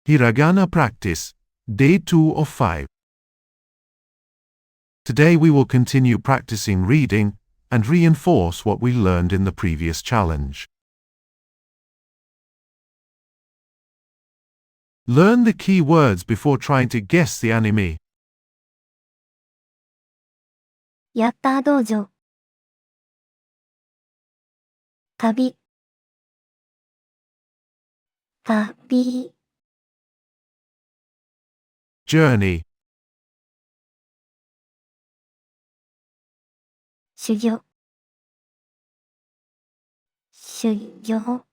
Hiragana practice, day 2 of 5. Today we will continue practicing reading and reinforce what we learned in the previous challenge. Learn the key words before trying to guess the anime. ヤッター道場。旅。旅。 Journey, 修行。修行。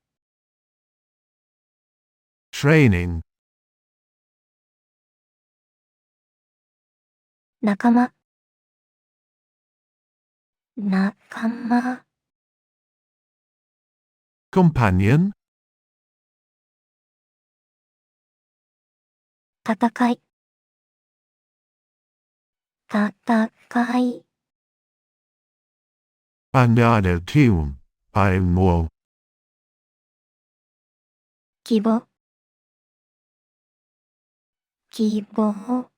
training, 仲間。仲間。 companion, 戦い。戦い。 panado tune, paimo, 希望。希望。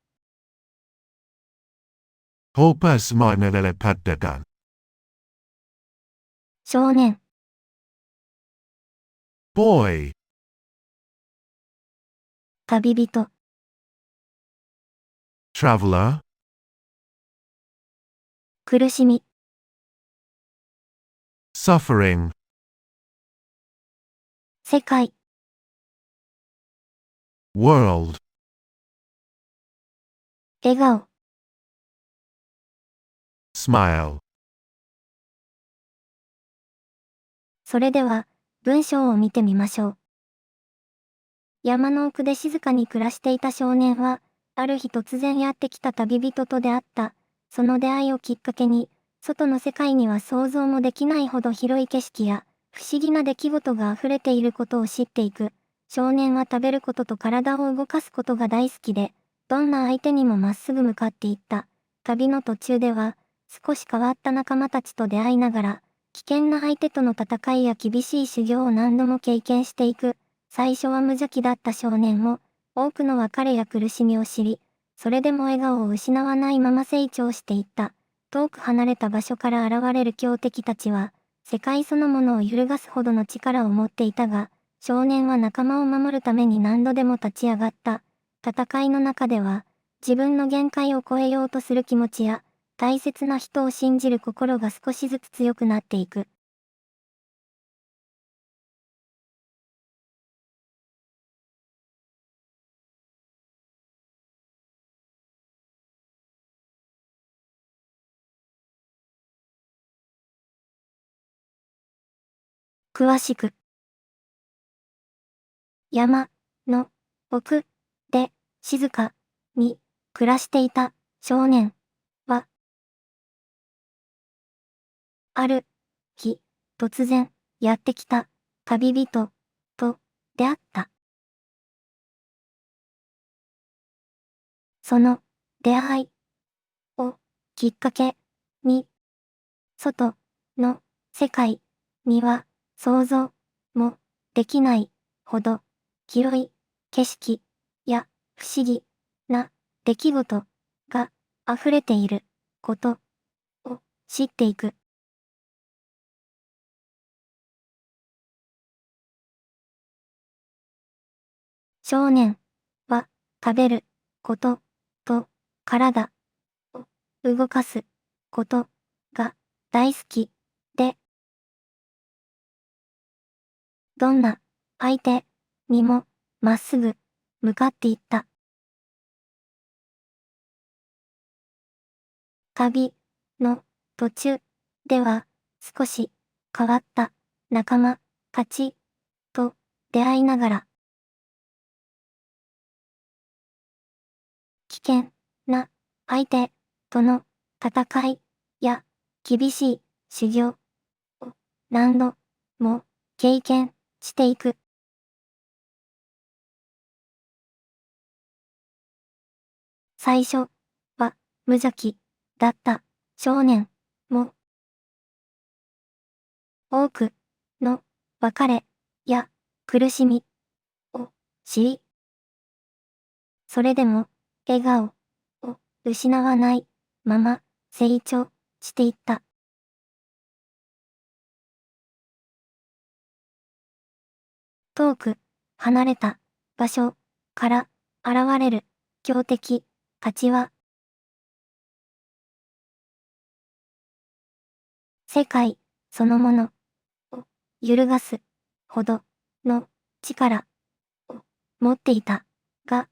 hopas minele padagan, 少年。 boy, 旅人。 traveler, 苦しみ。 suffering, 世界。 world, 笑顔。 smile. それでは、文章を見てみましょう。山の奥で静かに暮らしていた少年は、ある日突然やってきた旅人と出会った。その出会いをきっかけに、外の世界には想像もできないほど広い景色や、不思議な出来事が溢れていることを知っていく。少年は食べることと体を動かすことが大好きで、どんな相手にもまっすぐ向かっていった。旅の途中では、少し変わった仲間たちと出会いながら、危険な相手との戦いや厳しい修行を何度も経験していく。最初は無邪気だった少年も、多くの別れや苦しみを知り、それでも笑顔を失わないまま成長していった。遠く離れた場所から現れる強敵たちは、世界そのものを揺るがすほどの力を持っていたが、少年は仲間を守るために何度でも立ち上がった。戦いの中では、自分の限界を超えようとする気持ちや、大切な人を信じる心が少しずつ強くなっていく。詳しく。山の奥で静かに暮らしていた少年は、ある日突然やってきた旅人と出会った。その出会いをきっかけに、外の世界には想像もできないほど広い景色や不思議な出来事が溢れていることを知っていく。少年は食べることと体を動かすことが大好きで、どんな相手にもまっすぐ向かっていった。旅の途中では少し変わった仲間たちと出会いながら、危険な相手との戦いや厳しい修行を何度も経験していく。最初は無邪気だった少年も、多くの別れや苦しみを知り、それでも、笑顔を失わないまま成長していった。遠く、離れた場所から現れる強敵価値は、世界そのものを揺るがすほどの力を持っていたが、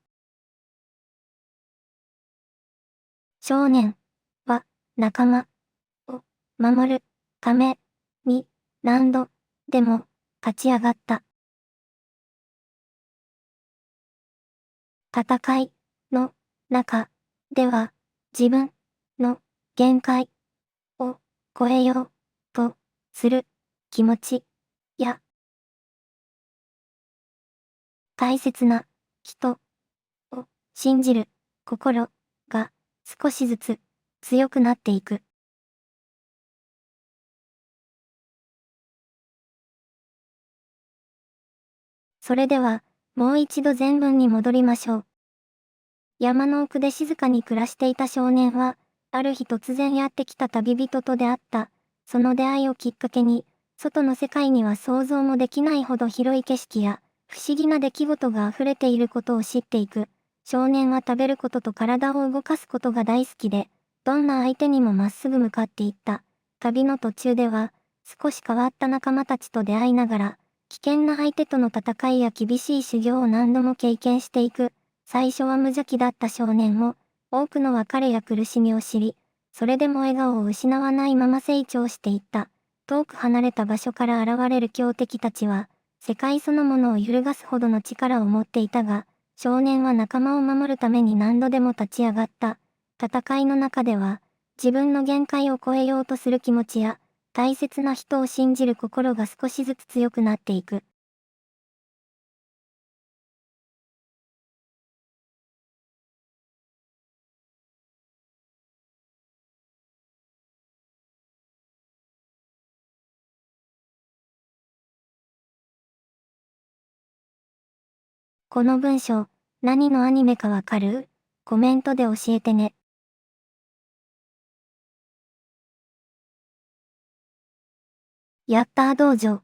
少年は仲間を守るために何度でも立ち上がった。戦いの中では自分の限界を超えようとする気持ちや大切な人を信じる心が少しずつ強くなっていく。それではもう一度前文に戻りましょう。山の奥で静かに暮らしていた少年は、ある日突然やってきた旅人と出会った。その出会いをきっかけに、外の世界には想像もできないほど広い景色や、不思議な出来事が溢れていることを知っていく。少年は食べることと体を動かすことが大好きで、どんな相手にもまっすぐ向かっていった。旅の途中では、少し変わった仲間たちと出会いながら、危険な相手との戦いや厳しい修行を何度も経験していく。最初は無邪気だった少年も、多くの別れや苦しみを知り、それでも笑顔を失わないまま成長していった。遠く離れた場所から現れる強敵たちは、世界そのものを揺るがすほどの力を持っていたが、少年は仲間を守るために何度でも立ち上がった。戦いの中では、自分の限界を超えようとする気持ちや、大切な人を信じる心が少しずつ強くなっていく。この文章、何のアニメかわかる？コメントで教えてね。ヤッター道場。